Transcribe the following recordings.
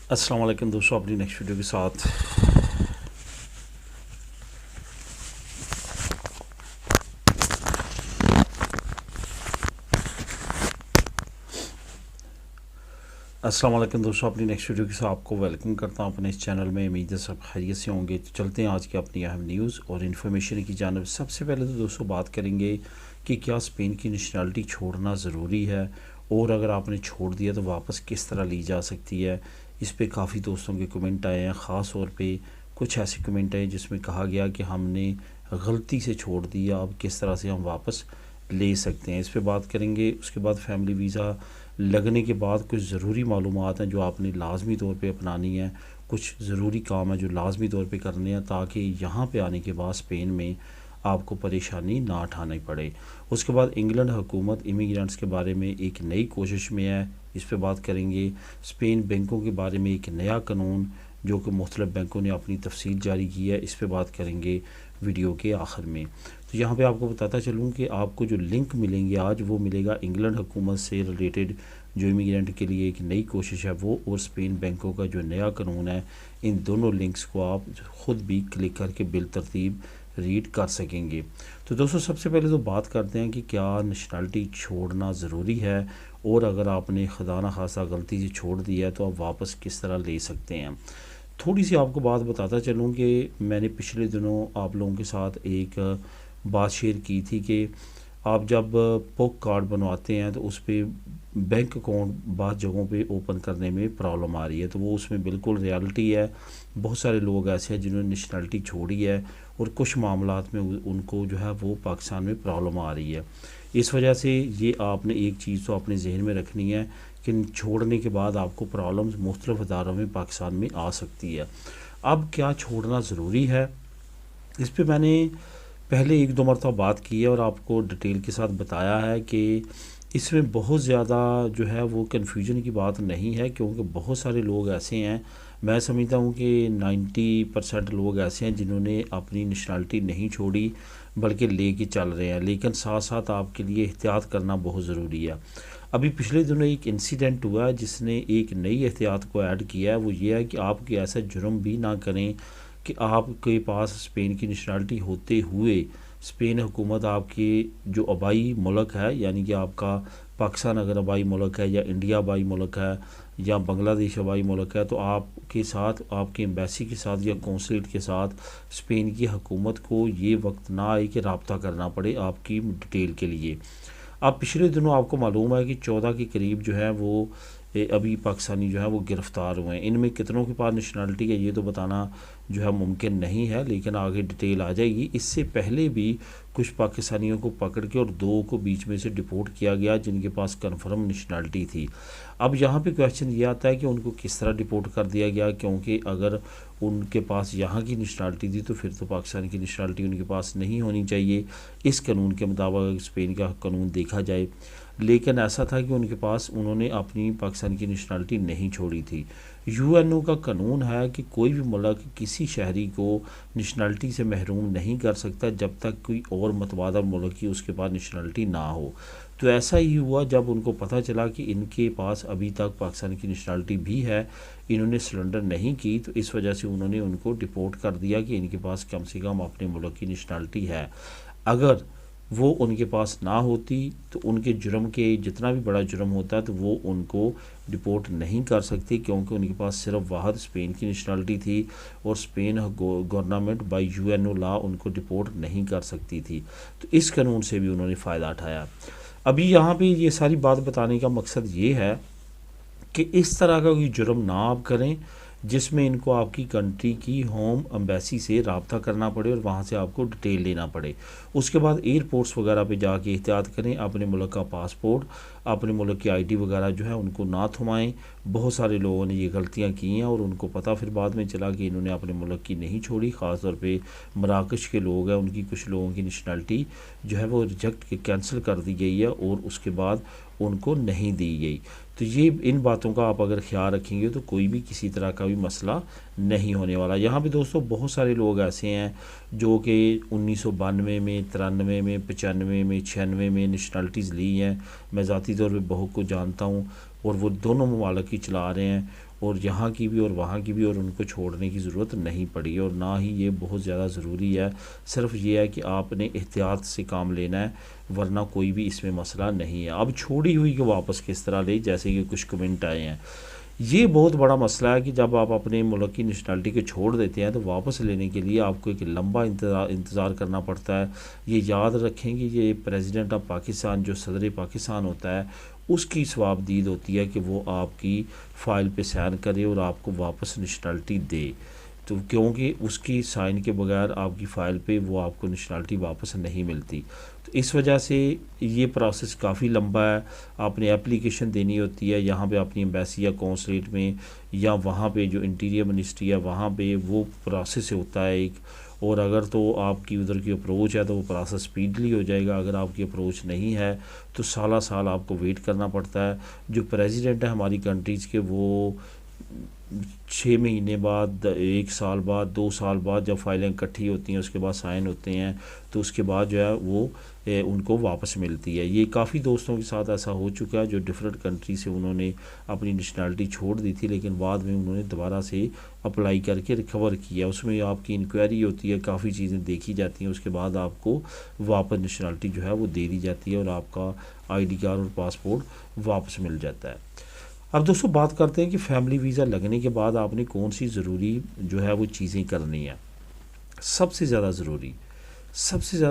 अस्सलाम वालेकुम दोस्तों, अपनी नेक्स्ट वीडियो के साथ अस्सलाम वालेकुम दोस्तों, अपनी नेक्स्ट वीडियो के साथ आपको वेलकम करता हूं अपने इस चैनल में। उम्मीद है सब खैरियत से होंगे। तो चलते हैं आज की अपनी अहम न्यूज़ और इन्फॉर्मेशन की जानिब। सबसे पहले तो दोस्तों बात करेंगे कि क्या स्पेन की नेशनलिटी छोड़ना ज़रूरी है, और अगर आपने छोड़ दिया तो वापस किस तरह ली जा सकती है। इस पर काफ़ी दोस्तों के कमेंट आए हैं। ख़ास तौर पे कुछ ऐसे कमेंट आए जिसमें कहा गया कि हमने गलती से छोड़ दिया, अब किस तरह से हम वापस ले सकते हैं। इस पे बात करेंगे। उसके बाद फैमिली वीज़ा लगने के बाद कुछ ज़रूरी मालूमात हैं जो आपने लाजमी तौर पे अपनानी है। कुछ ज़रूरी काम है जो लाजमी तौर पे करने हैं ताकि यहाँ पे आने के बाद स्पेन में आपको परेशानी ना उठानी पड़े। उसके बाद इंग्लैंड हुकूमत इमिग्रेंट्स के बारे में एक नई कोशिश में है। इस पे बात करेंगे। स्पेन बैंकों के बारे में एक नया कानून जो कि मुख्तलिफ बैंकों ने अपनी तफसील जारी की है, इस पे बात करेंगे वीडियो के आखिर में। तो यहाँ पे आपको बताता चलूँ कि आपको जो लिंक मिलेंगे आज वो मिलेगा इंग्लैंड हुकूमत से रिलेटेड जो इमिग्रेंट के लिए एक नई कोशिश है वो, और स्पेन बैंकों का जो नया कानून है। इन दोनों लिंक्स को आप ख़ुद भी क्लिक करके बिल तरतीब रीड कर सकेंगे। तो दोस्तों सबसे पहले तो बात करते हैं कि क्या नेशनलिटी छोड़ना ज़रूरी है, और अगर आपने खुदा न खासा गलती से छोड़ दिया है तो आप वापस किस तरह ले सकते हैं। थोड़ी सी आपको बात बताता चलूँ कि मैंने पिछले दिनों आप लोगों के साथ एक बात शेयर की थी कि आप जब पोक कार्ड बनवाते हैं तो उस पर बैंक अकाउंट बाद जगहों पे ओपन करने में प्रॉब्लम आ रही है। तो वो उसमें बिल्कुल रियलिटी है। बहुत सारे लोग ऐसे हैं जिन्होंने नेशनलिटी छोड़ी है और कुछ मामलात में उनको जो है वो पाकिस्तान में प्रॉब्लम आ रही है। इस वजह से ये आपने एक चीज़ तो अपने जहन में रखनी है कि छोड़ने के बाद आपको प्रॉब्लम्स मुख्तलिफ अदारों में पाकिस्तान में आ सकती है। अब क्या छोड़ना ज़रूरी है, इस पे मैंने पहले एक दो मरतबा बात की है और आपको डिटेल के साथ बताया है कि इसमें बहुत ज़्यादा जो है वो कन्फ्यूजन की बात नहीं है, क्योंकि बहुत सारे लोग ऐसे हैं, मैं समझता हूँ कि 90% लोग ऐसे हैं जिन्होंने अपनी नेशनलिटी नहीं छोड़ी बल्कि ले के चल रहे हैं। लेकिन साथ साथ आपके लिए एहतियात करना बहुत ज़रूरी है। अभी पिछले दिनों एक इंसिडेंट हुआ है जिसने एक नई एहतियात को ऐड किया है। वो ये है कि आप कोई ऐसा जुर्म भी ना करें कि आपके पास स्पेन की नेशनलिटी होते हुए स्पेन हुकूमत आपके जो आबाई मुल्क है, यानी कि आपका पाकिस्तान अगर आबाई मुल्क है या इंडिया आबाई मुल्क है या बांग्लादेश आबाई मुल्क है, तो आपके साथ आपके एम्बेसी के साथ या कौंसलेट के साथ स्पेन की हुकूमत को ये वक्त ना आए कि रब्ता करना पड़े आपकी डिटेल के लिए। अब पिछले दिनों आपको मालूम है कि 14 के करीब जो है वो अभी पाकिस्तानी जो है वो गिरफ़्तार हुए हैं। इनमें कितनों के पास नेशनलिटी है ये तो बताना जो है मुमकिन नहीं है, लेकिन आगे डिटेल आ जाएगी। इससे पहले भी कुछ पाकिस्तानियों को पकड़ के और दो को बीच में से डिपोर्ट किया गया जिनके पास कन्फर्म नेशनलिटी थी। अब यहाँ पे क्वेश्चन ये आता है कि उनको किस तरह डिपोर्ट कर दिया गया, क्योंकि अगर उनके पास यहाँ की नेशनलिटी थी तो फिर तो पाकिस्तान की नेशनलिटी उनके पास नहीं होनी चाहिए इस कानून के मुताबिक, स्पेन का कानून देखा जाए। लेकिन ऐसा था कि उनके पास उन्होंने अपनी पाकिस्तान की नेशनलिटी नहीं छोड़ी थी। यूएनओ का कानून है कि कोई भी मुल्क किसी शहरी को नेशनलिटी से महरूम नहीं कर सकता जब तक कोई और मतवादा मुल्क की उसके पास नेशनलिटी ना हो। तो ऐसा ही हुआ जब उनको पता चला कि इनके पास अभी तक पाकिस्तान की नेशनलिटी भी है, इन्होंने सरेंडर नहीं की, तो इस वजह से उन्होंने उनको डिपोर्ट कर दिया कि इनके पास कम से कम अपने मुल्क की नेशनलिटी है। अगर वो उनके पास ना होती तो उनके जुर्म के जितना भी बड़ा जुर्म होता है तो वो उनको डिपोर्ट नहीं कर सकती, क्योंकि उनके पास सिर्फ वाहद स्पेन की नेशनलिटी थी और Spain government by UNO law उनको डिपोर्ट नहीं कर सकती थी। तो इस कानून से भी उन्होंने फ़ायदा उठाया। अभी यहाँ पे ये सारी बात बताने का मकसद ये है कि इस तरह का कोई जुर्म ना आप करें जिसमें इनको आपकी कंट्री की होम एम्बेसी से रब्ता करना पड़े और वहाँ से आपको डिटेल लेना पड़े। उसके बाद एयरपोर्ट्स वगैरह पे जाके एहतियात करें, अपने मुल्क का पासपोर्ट, अपने मुल्क की आईडी वगैरह जो है उनको ना थमाएं। बहुत सारे लोगों ने ये गलतियाँ की हैं और उनको पता फिर बाद में चला कि इन्होंने अपने मुल्क की नहीं छोड़ी। ख़ास तौर पे मराकश के लोग हैं, उनकी कुछ लोगों की नेशनलिटी जो है वो रिजेक्ट कैंसिल कर दी गई है और उसके बाद उनको नहीं दी गई। तो ये इन बातों का आप अगर ख्याल रखेंगे तो कोई भी किसी तरह का भी मसला नहीं होने वाला। यहाँ पे दोस्तों बहुत सारे लोग ऐसे हैं जो कि 1992 में, 93 में, 95 में, 96 में नेशनलिटीज़ ली हैं। मैं ज़ाती तौर पे बहुत को जानता हूँ और वो दोनों ममालिक ही चला रहे हैं और यहाँ की भी और वहाँ की भी, और उनको छोड़ने की ज़रूरत नहीं पड़ी और ना ही ये बहुत ज़्यादा ज़रूरी है। सिर्फ ये है कि आपने एहतियात से काम लेना है, वरना कोई भी इसमें मसला नहीं है। अब छोड़ी हुई को वापस किस तरह ले, जैसे कि कुछ कमेंट आए हैं, ये बहुत बड़ा मसला है कि जब आप अपने मुल्क की नेशनलिटी को छोड़ देते हैं तो वापस लेने के लिए आपको एक लंबा इंतज़ार करना पड़ता है। ये याद रखें कि ये प्रेसिडेंट ऑफ पाकिस्तान, जो सदर पाकिस्तान होता है, उसकी सवाबदीद होती है कि वो आपकी फ़ाइल पे साइन करे और आपको वापस नेशनलिटी दे। तो क्योंकि उसकी साइन के बगैर आपकी फ़ाइल पे वो आपको नेशनलिटी वापस नहीं मिलती, तो इस वजह से ये प्रोसेस काफ़ी लंबा है। आपने एप्लीकेशन देनी होती है यहाँ पे अपनी एम्बेसी या कौंसलेट में, या वहाँ पे जो इंटीरियर मिनिस्ट्री है वहाँ पे वो प्रोसेस होता है एक। और अगर तो आपकी उधर की अप्रोच है तो वो प्रोसेस स्पीडली हो जाएगा, अगर आपकी अप्रोच नहीं है तो साल साल आपको वेट करना पड़ता है। जो प्रेसिडेंट है हमारी कंट्रीज़ के, वो 6 महीने बाद, 1 साल बाद, 2 साल बाद जब फाइलें इकट्ठी होती हैं उसके बाद साइन होते हैं, तो उसके बाद जो है वो उनको वापस मिलती है। ये काफ़ी दोस्तों के साथ ऐसा हो चुका है जो डिफरेंट कंट्री से उन्होंने अपनी नेशनलिटी छोड़ दी थी, लेकिन बाद में उन्होंने दोबारा से अप्लाई करके रिकवर किया। उसमें आपकी इंक्वायरी होती है, काफ़ी चीज़ें देखी जाती हैं, उसके बाद आपको वापस नेशनलिटी जो है वो दे दी जाती है और आपका ID कार्ड और पासपोर्ट वापस मिल जाता है। अब दोस्तों बात करते हैं कि फ़ैमिली वीज़ा लगने के बाद आपने कौन सी ज़रूरी जो है वो चीज़ें करनी है। सबसे ज़्यादा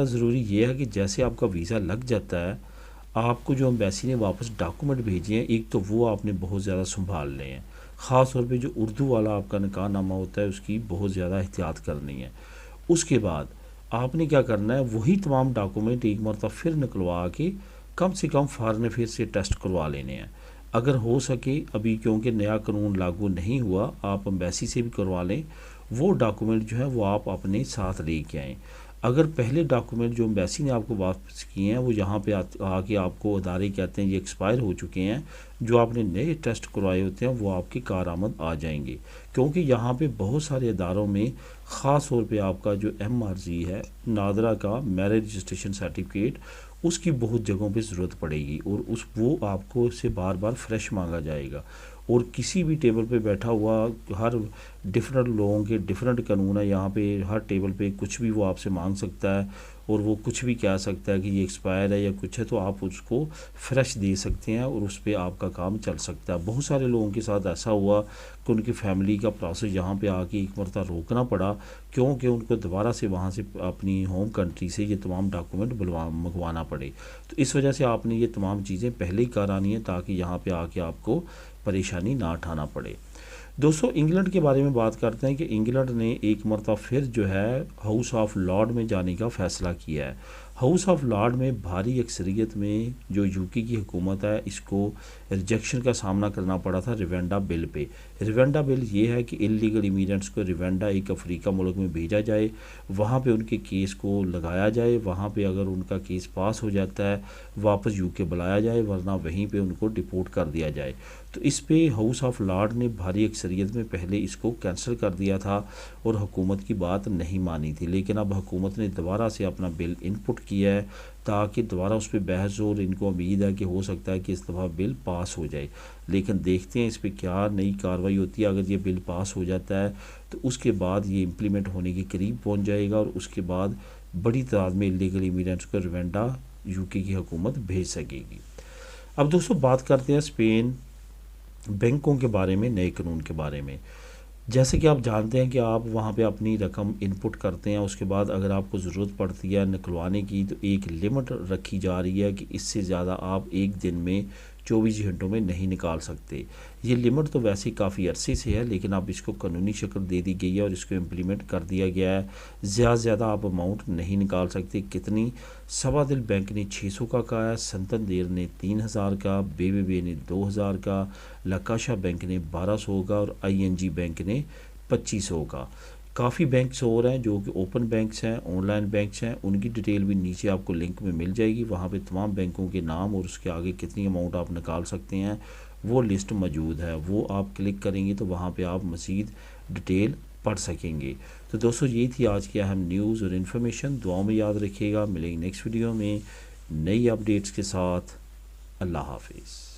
ज़रूरी ये है कि जैसे आपका वीज़ा लग जाता है, आपको जो एम्बेसी ने वापस डॉक्यूमेंट भेजे हैं, एक तो वो आपने बहुत ज़्यादा संभाल लें हैं। ख़ास तौर पे जो उर्दू वाला आपका निकाहनामा होता है उसकी बहुत ज़्यादा एहतियात करनी है। उसके बाद आपने क्या करना है, वही तमाम डॉक्यूमेंट एक मरतबा फिर निकलवा के कम से कम फॉरेन अफेयर्स से टेस्ट करवा लेने हैं। अगर हो सके, अभी क्योंकि नया कानून लागू नहीं हुआ, आप एम्बेसी से भी करवा लें। वो डॉक्यूमेंट जो है वो आप अपने साथ लेके आएँ। अगर पहले डॉक्यूमेंट जो एम्बेसी ने आपको वापस किए हैं वो यहाँ पे आके आपको अदारे कहते हैं ये एक्सपायर हो चुके हैं, जो आपने नए टेस्ट करवाए होते हैं वो आपकी कारआमद आ जाएंगे। क्योंकि यहाँ पे बहुत सारे अदारों में ख़ास तौर पे आपका जो MRC है, नादरा का मैरिज रजिस्ट्रेशन सर्टिफिकेट, उसकी बहुत जगहों पे ज़रूरत पड़ेगी और वो आपको उससे बार बार फ्रेश मांगा जाएगा। और किसी भी टेबल पे बैठा हुआ, हर डिफरेंट लोगों के डिफरेंट कानून है यहाँ पे, हर टेबल पे कुछ भी वो आपसे मांग सकता है और वो कुछ भी कह सकता है कि ये एक्सपायर है या कुछ है, तो आप उसको फ्रेश दे सकते हैं और उस पर आपका काम चल सकता है। बहुत सारे लोगों के साथ ऐसा हुआ कि उनकी फैमिली का प्रोसेस यहाँ पे आके एक मरतबा रोकना पड़ा, क्योंकि उनको दोबारा से वहाँ से अपनी होम कंट्री से ये तमाम डॉक्यूमेंट मंगवाना पड़े। तो इस वजह से आपने ये तमाम चीज़ें पहले ही करानी है ताकि यहाँ पे आके आपको परेशानी ना उठाना पड़े। दोस्तों इंग्लैंड के बारे में बात करते हैं कि इंग्लैंड ने एक मरतबा फिर जो है हाउस ऑफ लॉर्ड में जाने का फ़ैसला किया है। हाउस ऑफ लॉर्ड में भारी अक्सरियत में जो UK की हुकूमत है, इसको रिजेक्शन का सामना करना पड़ा था रिवेंडा बिल पे। रिवेंडा बिल ये है कि इलीगल इमिग्रेंट्स को रिवेंडा, एक अफ्रीका मुल्क में भेजा जाए, वहाँ पे उनके केस को लगाया जाए, वहाँ पे अगर उनका केस पास हो जाता है वापस UK बुलाया जाए, वरना वहीं पे उनको डिपोर्ट कर दिया जाए। तो इस पे हाउस ऑफ लॉर्ड ने भारी अक्सरियत में पहले इसको कैंसिल कर दिया था और हुकूमत की बात नहीं मानी थी, लेकिन अब हुकूमत ने दोबारा से अपना बिल इनपुट किया है ताकि दोबारा उस पर बहस हो, और इनको उम्मीद है कि हो सकता है कि इस दफ़ा बिल पास हो जाए। लेकिन देखते हैं इस पर क्या नई कार्रवाई होती है। अगर ये बिल पास हो जाता है तो उसके बाद ये इम्प्लीमेंट होने के करीब पहुंच जाएगा और उसके बाद बड़ी तादाद में इलीगल इमिग्रेंट्स को रिवेंडा UK की हुकूमत भेज सकेगी। अब दोस्तों बात करते हैं स्पेन बैंकों के बारे में, नए कानून के बारे में। जैसे कि आप जानते हैं कि आप वहाँ पे अपनी रकम इनपुट करते हैं, उसके बाद अगर आपको ज़रूरत पड़ती है निकलवाने की तो एक लिमिट रखी जा रही है कि इससे ज़्यादा आप एक दिन में 24 घंटों में नहीं निकाल सकते। ये लिमिट तो वैसे काफ़ी अरसे से है, लेकिन अब इसको कानूनी शक्ल दे दी गई है और इसको इम्प्लीमेंट कर दिया गया है। ज़्यादा से ज़्यादा आप अमाउंट नहीं निकाल सकते। कितनी? सबादिल बैंक ने 600 का कहा है, संतंदेर ने 3000 का, BBVA ने 2000 का, लकाशा बैंक ने 1200 का और ING बैंक ने 2500 का। काफ़ी बैंक्स और हैं जो कि ओपन बैंक्स हैं, ऑनलाइन बैंक्स हैं, उनकी डिटेल भी नीचे आपको लिंक में मिल जाएगी। वहाँ पे तमाम बैंकों के नाम और उसके आगे कितनी अमाउंट आप निकाल सकते हैं वो लिस्ट मौजूद है। वो आप क्लिक करेंगे तो वहाँ पे आप मज़ीद डिटेल पढ़ सकेंगे। तो दोस्तों ये थी आज की अहम न्यूज़ और इन्फॉर्मेशन। दुआओं में याद रखिएगा। मिलेंगे नेक्स्ट वीडियो में नई अपडेट्स के साथ। अल्लाह हाफिज़।